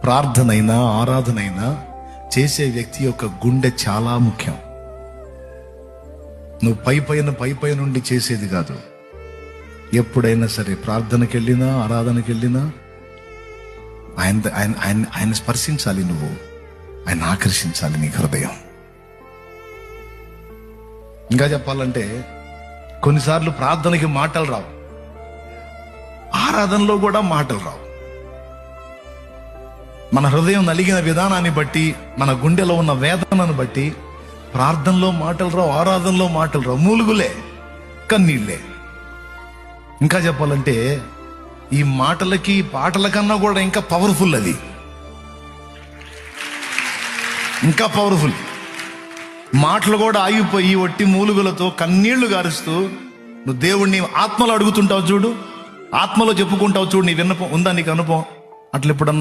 ప్రార్థనైనా ఆరాధనైనా చేసే వ్యక్తి యొక్క గుండె చాలా ముఖ్యం. నువ్వు పై నుండి చేసేది కాదు. ఎప్పుడైనా సరే ప్రార్థనకి వెళ్ళినా ఆరాధనకి వెళ్ళినా ఆయన స్పర్శించాలి, నువ్వు ఆయన ఆకర్షించాలి నీ హృదయం. ఇంకా చెప్పాలంటే కొన్నిసార్లు ప్రార్థనకి మాటలు రావు, ఆరాధనలో కూడా మాటలు రావు. మన హృదయం నలిగిన విధానాన్ని బట్టి, మన గుండెలో ఉన్న వేదనను బట్టి ప్రార్థనలో మాటలు రావు, ఆరాధనలో మాటలు రావు. మూలుగులే, కన్నీళ్ళే. ఇంకా చెప్పాలంటే ఈ మాటలకి పాటల కన్నా కూడా ఇంకా పవర్ఫుల్, అది ఇంకా పవర్ఫుల్. మాటలు కూడా ఆగిపోయి ఒట్టి మూలుగులతో కన్నీళ్లు గారుస్తూ నువ్వు దేవుణ్ణి ఆత్మలో అడుగుతుంటావు చూడు, ఆత్మలో చెప్పుకుంటావు చూడు. నీ విన్నపం ఉందా, నీకు అనుభవం? అట్లా ఎప్పుడన్నా